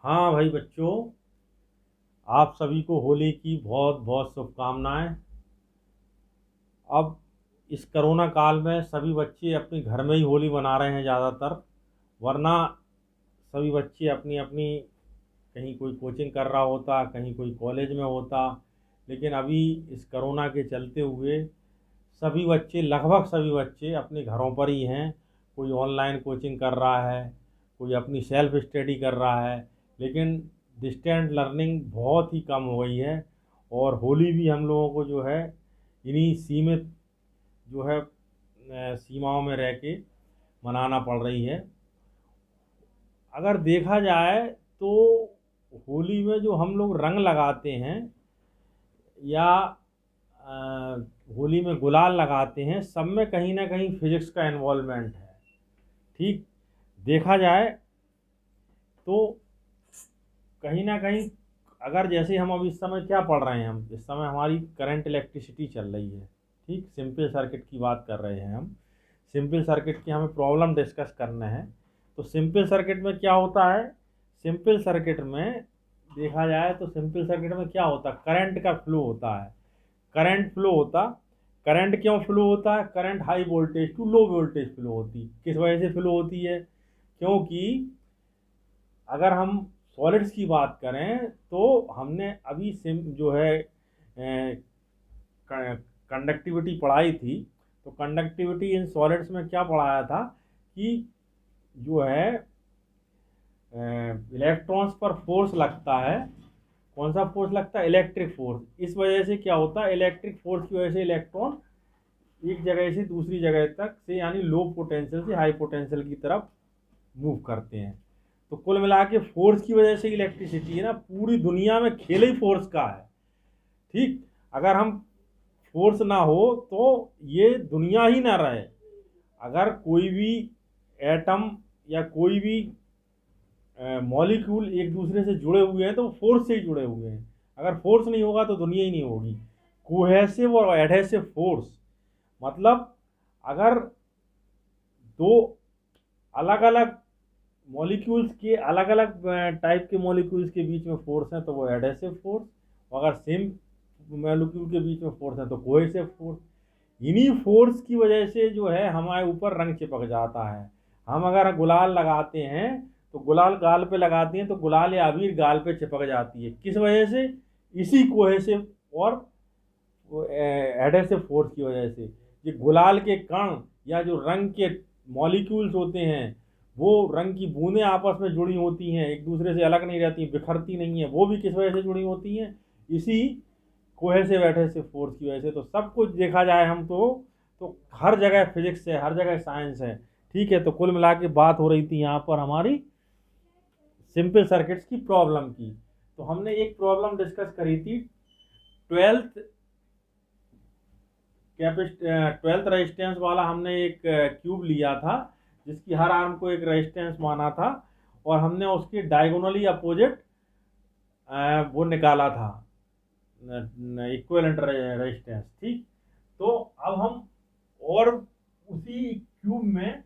हाँ भाई बच्चों, आप सभी को होली की बहुत बहुत शुभकामनाएं। अब इस कोरोना काल में सभी बच्चे अपने घर में ही होली मना रहे हैं ज़्यादातर। वरना सभी बच्चे अपनी अपनी कहीं कोई कोचिंग कर रहा होता, कहीं कोई कॉलेज में होता। लेकिन अभी इस कोरोना के चलते हुए सभी बच्चे, लगभग सभी बच्चे अपने घरों पर ही हैं। कोई ऑनलाइन कोचिंग कर रहा है, कोई अपनी सेल्फ स्टडी कर रहा है। लेकिन डिस्टेंट लर्निंग बहुत ही कम हो गई है। और होली भी हम लोगों को जो है इन्हीं सीमित जो है सीमाओं में रह के मनाना पड़ रही है। अगर देखा जाए तो होली में जो हम लोग रंग लगाते हैं या होली में गुलाल लगाते हैं, सब में कहीं ना कहीं फिजिक्स का इन्वॉल्वमेंट है। ठीक, देखा जाए तो कहीं ना कहीं, अगर जैसे हम अब इस समय क्या पढ़ रहे हैं, हम इस समय हमारी करंट इलेक्ट्रिसिटी चल रही है। ठीक, सिंपल सर्किट की बात कर रहे हैं हम। सिंपल सर्किट की हमें प्रॉब्लम डिस्कस करना है। तो सिंपल सर्किट में क्या होता है? सिंपल सर्किट में देखा जाए तो सिंपल सर्किट में क्या होता है? करंट का फ्लो होता है। करंट फ्लो होता, करंट क्यों फ्लो होता है? Current high voltage to low voltage flow होती। किस वजह से फ्लो होती है? क्योंकि अगर हम सॉलिड्स की बात करें तो हमने अभी सिम जो है कंडक्टिविटी पढ़ाई थी। तो कंडक्टिविटी इन सॉलिड्स में क्या पढ़ाया था कि जो है इलेक्ट्रॉन्स पर फोर्स लगता है। कौन सा फोर्स लगता है? Electric force. इस वजह से क्या होता है? इलेक्ट्रिक फोर्स की वजह से इलेक्ट्रॉन एक जगह से दूसरी जगह तक से, यानी लो पोटेंशियल से हाई पोटेंशियल की तरफ मूव करते हैं। तो कुल मिला के फोर्स की वजह से इलेक्ट्रिसिटी है ना, पूरी दुनिया में खेल ही फोर्स का है। ठीक, अगर हम फोर्स ना हो तो ये दुनिया ही ना रहे। अगर कोई भी एटम या कोई भी मॉलिक्यूल एक दूसरे से जुड़े हुए हैं तो वो फोर्स से ही जुड़े हुए हैं। अगर फोर्स नहीं होगा तो दुनिया ही नहीं होगी। कोहेसिव और एडहेसिव फोर्स मतलब, अगर दो अलग अलग मॉलिक्यूल्स के, अलग अलग टाइप के मॉलिक्यूल्स के बीच में फोर्स है तो वो एडहेसिव फोर्स। अगर सेम मॉलिक्यूल के बीच में फोर्स है तो कोहेसिव फोर्स। इन्हीं फोर्स की वजह से जो है हमारे ऊपर रंग चिपक जाता है। हम अगर गुलाल लगाते हैं तो गुलाल गाल पे लगाते हैं तो गुलाल या अबीर गाल पे चिपक जाती है। किस वजह से? इसी कोहेसिव और एडहेसिव फोर्स की वजह से। ये गुलाल के कण या जो रंग के मॉलिक्यूल्स होते हैं, वो रंग की बूंदें आपस में जुड़ी होती हैं, एक दूसरे से अलग नहीं रहती, बिखरती नहीं है। वो भी किस वजह से जुड़ी होती हैं? इसी कोहेसिव एडहेसिव फोर्स की वजह से। तो सब कुछ देखा जाए हम तो हर जगह फिजिक्स है, हर जगह साइंस है। ठीक है, तो कुल मिला के बात हो रही थी यहाँ पर हमारी सिंपल सर्किट्स की प्रॉब्लम की। तो हमने एक प्रॉब्लम डिस्कस करी थी, ट्वेल्थ ट्वेल्थ रेजिस्टेंस वाला। हमने एक क्यूब लिया था जिसकी हर आर्म को एक रेजिस्टेंस माना था, और हमने उसकी डायगोनली अपोजिट वो निकाला था, इक्विवेलेंट रेजिस्टेंस। ठीक, तो अब हम और उसी क्यूब में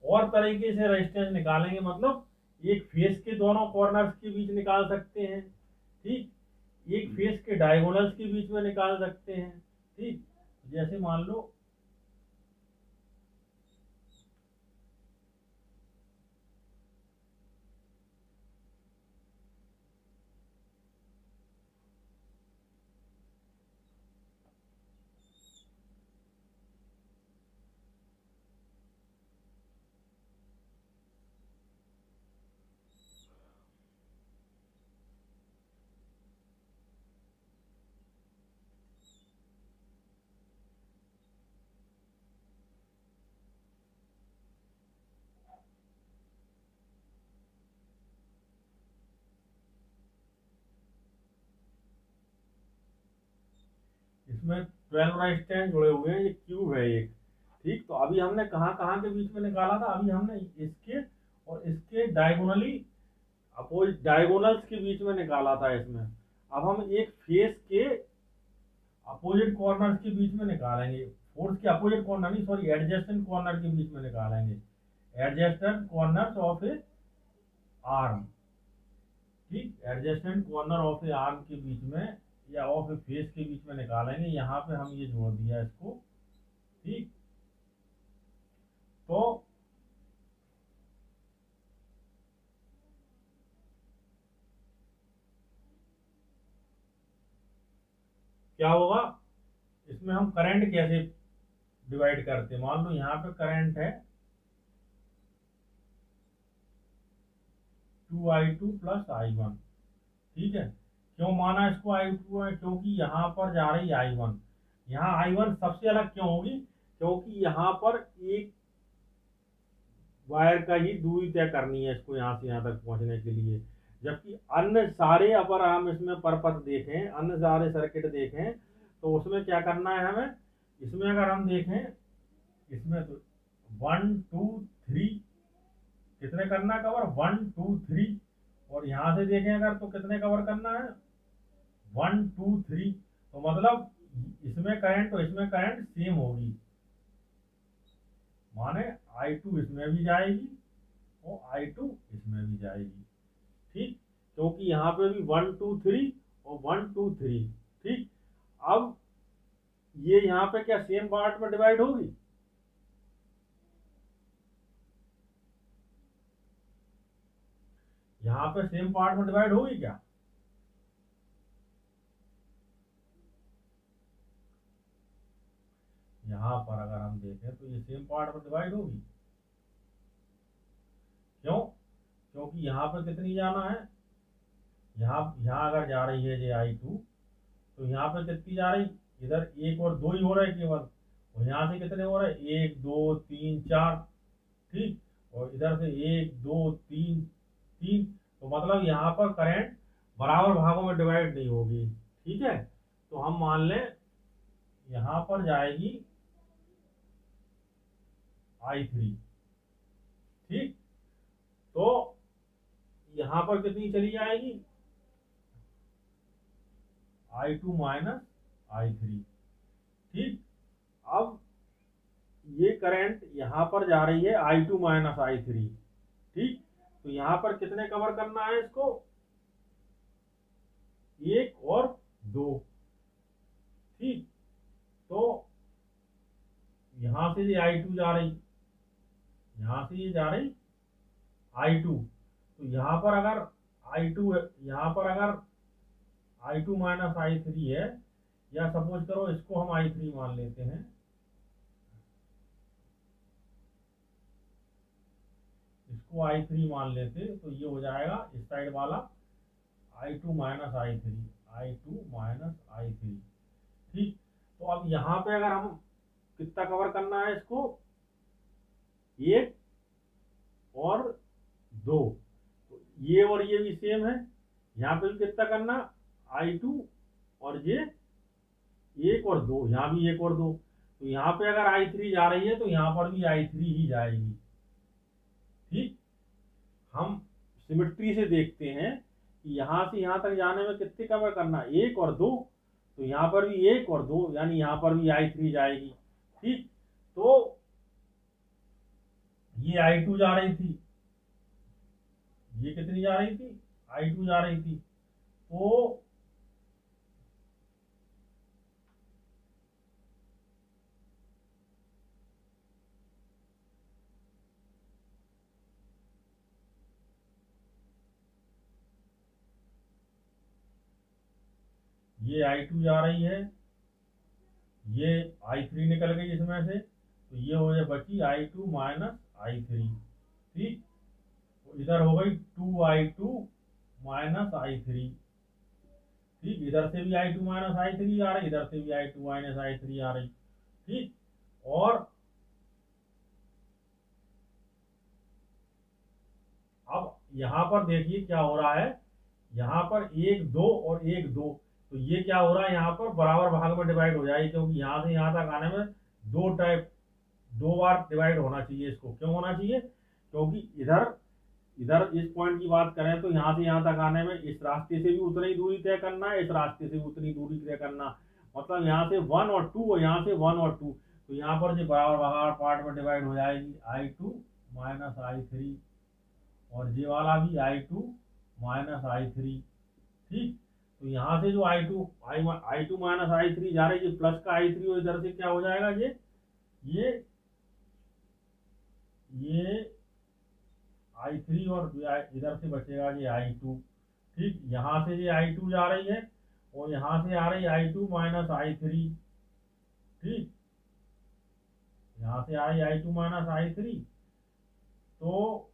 और तरीके से रेजिस्टेंस निकालेंगे। मतलब एक फेस के दोनों कॉर्नर्स के बीच निकाल सकते हैं। ठीक, एक फेस के डायगोनल्स के बीच में निकाल सकते हैं। ठीक, जैसे मान लो इसमें 12 रेजिस्टेंस जुड़े हुए हैं, ये क्यूब है एक। ठीक, तो अभी हमने कहाँ कहाँ के बीच में निकाला था? अभी हमने इसके और इसके डायगोनली अपोजिट डायगोनल्स के बीच में निकाला था इसमें। अब हम एक फेस के अपोजिट कॉर्नर्स के बीच में निकालेंगे। फोर्स के अपोजिट कॉर्नर नहीं, सॉरी, एडजेसेंट कॉर्नर के बीच में निकालेंगे। Adjacent corners of a arm. ठीक, adjacent corner of a arm के बीच में या ऑफ ए फेस के बीच में निकालेंगे। यहाँ पे हम ये जोड़ दिया इसको। ठीक, तो क्या होगा, इसमें हम करंट कैसे डिवाइड करते हैं। मान लो यहाँ पे करंट है 2i2 प्लस i1। ठीक है, क्यों माना इसको i2 है, क्योंकि यहाँ पर जा रही i1। यहाँ i1 सबसे अलग क्यों होगी, क्योंकि यहाँ पर एक वायर का ही दूरी तय करनी है इसको यहाँ से यहाँ तक पहुंचने के लिए। जबकि अन्य सारे, अगर हम इसमें परपथ देखें, अन्य सारे सर्किट देखें, तो उसमें क्या करना है हमें। इसमें अगर हम देखें, इसमें तो 1 2 3 कितने करना कवर, 1 2 3। और यहां से देखें अगर तो कितने कवर करना है, 1 2 3। तो मतलब इसमें करंट और इसमें करंट सेम होगी, माने i2 इसमें भी जाएगी और i2 इसमें भी जाएगी। ठीक, क्योंकि यहाँ पे भी 1 2 3 और 1 2 3। ठीक, अब ये यहाँ पे क्या सेम पार्ट में डिवाइड होगी, यहाँ पे सेम पार्ट में डिवाइड होगी क्या, यहाँ पर अगर हम देखें तो ये सेम पार्ट में डिवाइड होगी। क्यों, क्योंकि यहाँ पे कितनी जाना है, यहाँ अगर जा रही है ये i2, तो यहाँ पे कितनी जा रही, इधर 1 और 2 ही हो रहा है केवल, और यहाँ से कितने हो रहे हैं 1 2 3 4। ठीक, और इधर से 1 2 3 3। तो मतलब यहाँ पर करंट बराबर भागों में डिवाइड नहीं होगी। ठीक है, तो हम मान लें यहाँ पर जाएगी i3। ठीक, तो यहाँ पर कितनी चली जाएगी, i2 माइनस i3। ठीक, अब ये करंट यहाँ पर जा रही है i2 माइनस i3। ठीक, तो यहाँ पर कितने कवर करना है इसको, 1 और 2। ठीक, तो यहाँ से ये i2 जा रही, यहाँ से ये जा रही i2। तो यहाँ पर अगर i2 है, यहाँ पर अगर i2 माइनस i3 है, या सपोज करो इसको हम i3 मान लेते हैं, इसको i3 मान लेते, तो ये हो जाएगा इस साइड वाला i2 minus i3, i2 minus i3। ठीक, तो अब यहाँ पे अगर हम कितना कवर करना है इसको, 1 और 2। तो ये और ये भी सेम है, यहाँ पे भी कितना करना, i2 और ये 1 और 2, यहाँ भी 1 और 2। तो यहाँ पे अगर i3 जा रही है तो यहाँ पर भी i3 ही जाएगी। ठीक, हम सिमेट्री से देखते हैं कि यहाँ से यहाँ तक जाने में कितने कवर करना, 1 और 2। तो यहाँ पर भी 1 और 2, यानी यहाँ पर भी i3 जाएगी। ठीक, तो ये i2 जा रही थी, ये कितनी जा रही थी, i2 जा रही थी। तो ये i2 जा रही है, ये i3 निकल गई इसमें से, तो ये हो जाए बची i2 माइनस i3। ठीक, तो इधर हो गई 2i2 माइनस i3। ठीक, इधर से भी i2 माइनस i3 आ रही, इधर से भी i2 माइनस i3 आ रही। ठीक, और अब यहाँ पर देखिए क्या हो रहा है, यहाँ पर 1 2 और 1 2। तो ये क्या हो रहा है, यहाँ पर बराबर भाग में डिवाइड हो जाएगी, क्योंकि यहाँ से यहाँ तक आने में दो बार डिवाइड होना चाहिए। इसको क्यों होना चाहिए, क्योंकि इधर इधर इस पॉइंट की बात करें तो यहाँ से यहाँ तक आने में इस रास्ते से भी उतनी दूरी तय करना है, इस रास्ते से उतनी दूरी तय करना। मतलब यहाँ से 1 और 2 और यहाँ से 1 और 2। तो यहाँ पर जो बराबर बराबर पार्ट में डिवाइड हो जाएगी i2 माइनस i3, और ये वाला भी i2 माइनस I3। ठीक, तो यहाँ से जो I2 माइनस I3 जा रही है, प्लस का I3 और इधर से क्या हो जाएगा, ये I3 और इधर से बचेगा ये I2। ठीक, यहाँ से ये I2 जा रही है और यहाँ से आ रही है I2 माइनस I3। ठीक, यहाँ से आ रही I2 माइनस I3। तो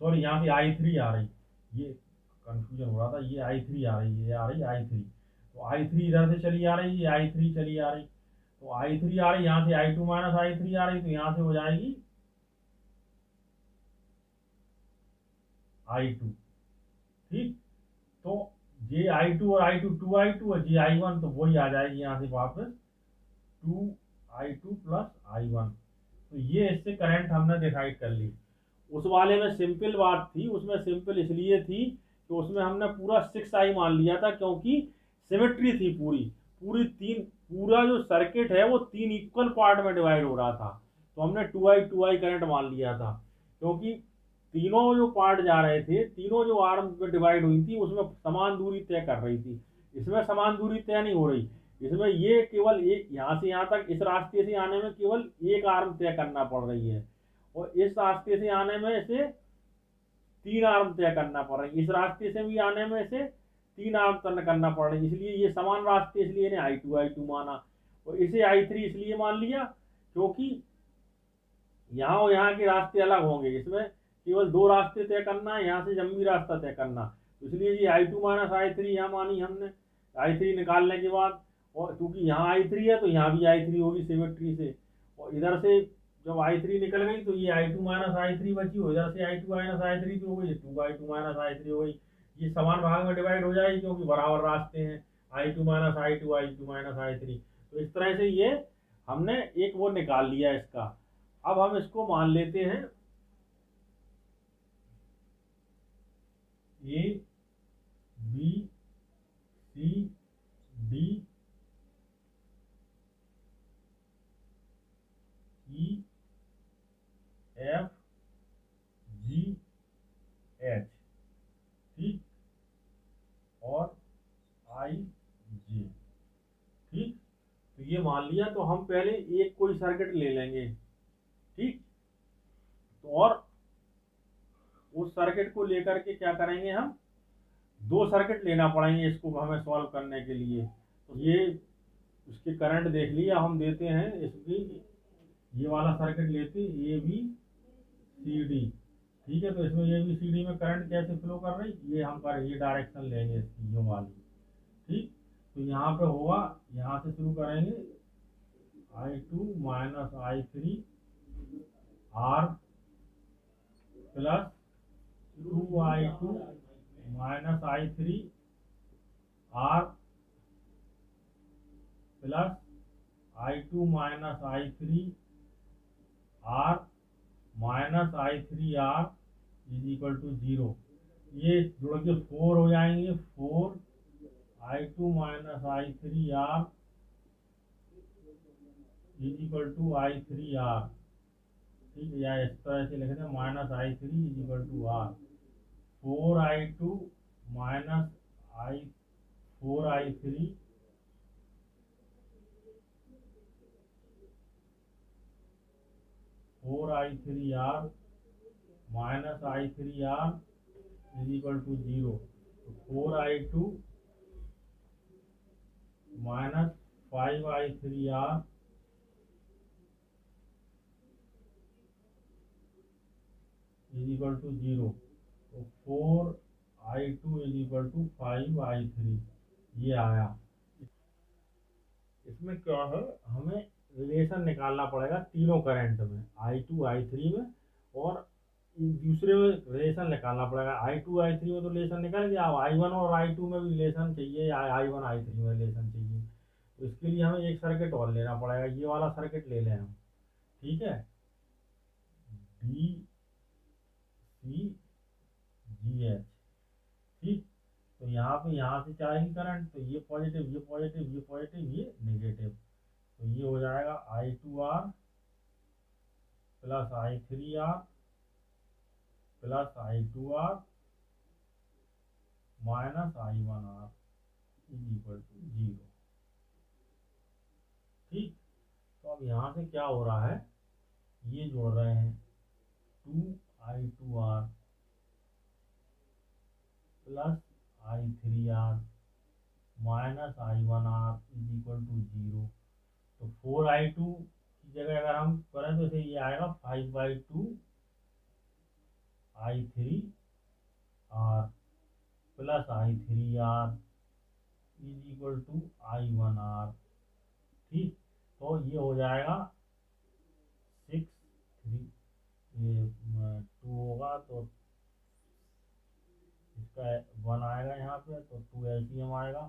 सॉरी, यहाँ से I3 आ रही, ये कंफ्यूजन हो रहा था, ये I3 आ रही है, ये आ रही I3। तो I3 इधर से चली आ रही, ये I3 चली आ रही, तो I3 आ रही, यहाँ से I2 माइनस I3 आ रही, तो यहाँ से हो जाएगी I2। ठीक, तो JI2 और I2 2I2 और JI1 तो वही आ जाएगी यहाँ से वापस 2I2 प्लस I1। तो ये इससे करंट हमने डिसाइड कर ली। उस वाले में सिंपल बात थी, उसमें सिंपल इसलिए थी कि उसमें हमने पूरा 6I मान लिया था, क्योंकि सिमेट्री थी पूरी पूरी तीन, पूरा जो सर्किट है वो 3 इक्वल पार्ट में डिवाइड हो रहा था। तो हमने 2I करंट मान लिया था, क्योंकि तीनों जो पार्ट जा रहे थे, तीनों जो आर्म में डिवाइड हुई थी उसमें समान दूरी तय कर रही थी। इसमें समान दूरी तय नहीं हो रही, इसमें ये केवल एक, यहाँ से यहाँ तक इस रास्ते से आने में केवल एक आर्म तय करना पड़ रही है, और इस रास्ते से आने में इसे 3 आर्म तय करना पड़ रही है, इस रास्ते से भी आने में इसे 3 आर्म तय करना पड़ रही है। इसलिए ये समान रास्ते, इसलिए इन्हें I2 माना, और इसे I3 इसलिए मान लिया क्योंकि यहाँ और यहाँ के रास्ते अलग होंगे, इसमें केवल 2 रास्ते तय करना है, यहाँ से लंबी रास्ता तय करना। तो इसलिए ये I2 माइनस I3 यहाँ मानी हमने, I3 निकालने के बाद, और क्योंकि यहाँ I3 है तो यहाँ भी I3 होगी सिमेट्री से, और इधर से जब I3 निकल गई तो ये I2 माइनस I3 बची, हो इधर से I2 माइनस I3 तो हो गई 2I2 माइनस I3 हो गई। ये समान भाग में डिवाइड हो जाएगी क्योंकि बराबर रास्ते हैं, I2 minus I2 minus I3। तो इस तरह से ये हमने एक वो निकाल लिया इसका। अब हम इसको मान लेते हैं A B C D E F G H, ठीक, और I J। ठीक, तो ये मान लिया, तो हम पहले एक कोई सर्किट ले लेंगे। ठीक, तो और उस सर्किट को लेकर के क्या करेंगे, हम 2 सर्किट लेना पड़ेंगे इसको हमें सॉल्व करने के लिए। तो ये उसके करंट देख लिया, हम देते हैं इसकी, ये वाला सर्किट लेते ABCD। ठीक है, तो इसमें ABCD में करंट कैसे फ्लो कर रही, ये हम कर, ये डायरेक्शन लेंगे इसकी, ये वाली। ठीक, तो यहाँ पे होगा, यहाँ से शुरू करेंगे I2 minus I3 R plus 2I2 minus I3 R plus I2 minus I3 R minus I3 R is equal to 0। ये जुड़ के 4 हो जाएंगे, 4I2 minus I3 R is equal to I3 R। ठीक है, या इस तरह से लिखते हैं minus I3 is equal to R। 4I2 minus I3 R minus I3 R is equal to 0। तो 4I2 minus 5I3 R is equal to 0। तो 4I2 is equal to 5I3, ये आया। इसमें क्या है, हमें रिलेशन निकालना पड़ेगा तीनों करंट में, I2 I3 में, और दूसरे में रिलेशन निकालना पड़ेगा। I2 I3 में तो रिलेशन निकल गया, अब I1 और I2 में भी रिलेशन चाहिए, या I1 I3 में रिलेशन चाहिए। तो इसके लिए हमें एक सर्किट और लेना पड़ेगा, ये वाला सर्किट ले लें हम। ठीक है, DCGH। ठीक, तो यहाँ से जाएगी करंट, तो ये पॉजिटिव, ये पॉजिटिव, ये पॉजिटिव, ये नेगेटिव, तो ये हो जाएगा I2R plus I3R plus I2R minus I1R is equal to 0। ठीक, तो अब यहाँ से क्या हो रहा है, ये जोड़ रहे हैं 2I2R plus I3R minus I1R is equal to 0। तो 4I2 की जगह अगर हम करें तो इसे ये आएगा 5/2 I3R plus I3R is equal to I1R। ठीक, तो ये हो जाएगा 6 3, ये 2 होगा तो इसका 1 आएगा यहाँ पे, तो 2 LCM आएगा,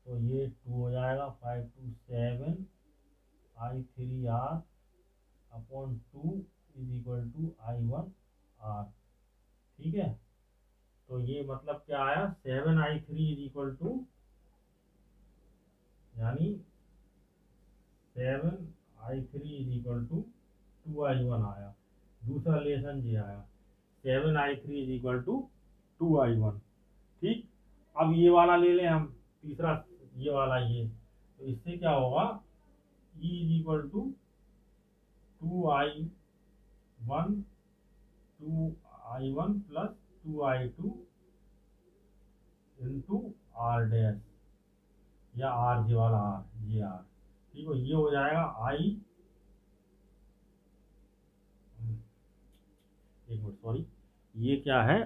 तो ये 2 हो जाएगा 5 2 7 I3R upon 2 is equal to I1R। ठीक है, तो ये मतलब क्या आया, 7I3 इज इक्वल टू, यानी 7I3 is equal to 2I1 आया। दूसरा रिलेशन ये आया 7I3 is equal to 2I1। ठीक, अब ये वाला ले लें हम, तीसरा ये वाला, ये तो इससे क्या होगा, E is equal to 2I1 plus 2I2 into R dash, या R जी वाला R, ये R। ठीक है, ये हो जाएगा एक मिनट सॉरी, ये क्या है,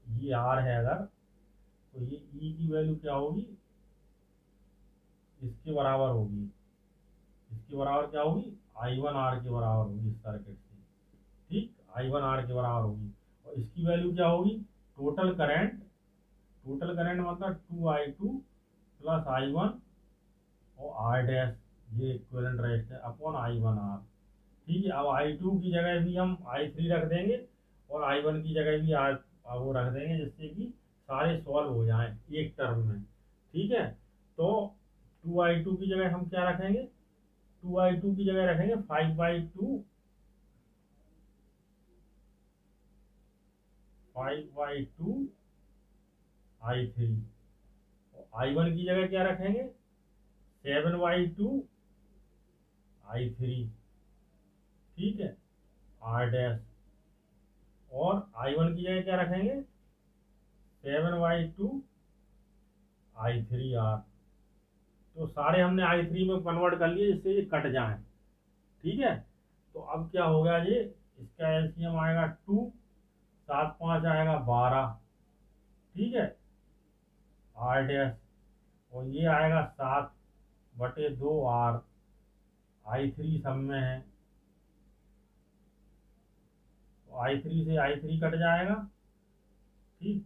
ये R है अगर, तो ये E की वैल्यू क्या होगी, इसके बराबर होगी, इसके बराबर क्या होगी, I1R के बराबर होगी इस सर्किट से। ठीक, I1R के बराबर होगी, और इसकी वैल्यू क्या होगी, टोटल करंट मतलब 2I2 प्लस I1 और R डैश, ये इक्विवेलेंट रेजिस्टेंस अपॉन I1R। ठीक है, अब I2 की जगह भी हम I3 रख देंगे और I1 की जगह भी वो रख देंगे, जिससे कि सारे सॉल्व हो जाएं एक टर्म में। ठीक है, तो 2I2 की जगह हम क्या रखेंगे, 2I2 की जगह रखेंगे 5/2 I3, I1 की जगह क्या रखेंगे, 7/2 I3। ठीक है, R डैश, और I1 की जगह क्या रखेंगे, 7/2 I3R। तो सारे हमने I3 में कन्वर्ट कर लिए जिससे ये कट जाए। ठीक है, तो अब क्या होगा, ये इसका LCM आएगा 2, 7 5 आएगा 12। ठीक है, R डैश, और ये आएगा 7/2 R, I3 सब में है, तो I3 से I3 कट जाएगा। ठीक,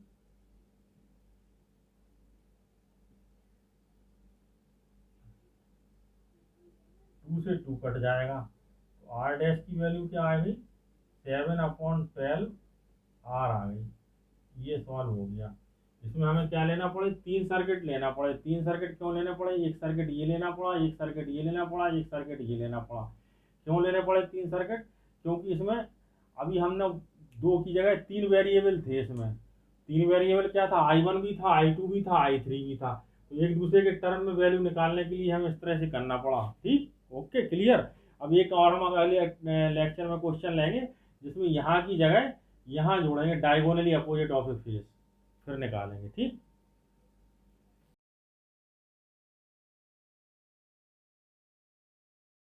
2 से 2 कट जाएगा, तो R डैश की वैल्यू क्या आ गई, 7/12 R आ गई। ये सॉल्व हो गया। इसमें हमें क्या लेना पड़े, 3 सर्किट लेना पड़े। 3 सर्किट क्यों लेने पड़े, एक सर्किट ये लेना पड़ा, एक सर्किट ये लेना पड़ा, एक सर्किट ये लेना पड़ा। क्यों लेने पड़े 3 सर्किट, क्योंकि इसमें अभी हमने 2 की जगह 3 वेरिएबल थे। इसमें 3 वेरिएबल क्या था, I1 भी था, I2 भी था, I3 भी था। तो एक दूसरे के टर्म में वैल्यू निकालने के लिए हमें इस तरह से करना पड़ा। ठीक, ओके, क्लियर। अब एक और हम अगले लेक्चर में क्वेश्चन लेंगे जिसमें यहाँ की जगह यहाँ जोड़ेंगे, diagonally opposite of A face, फिर निकालेंगे। ठीक।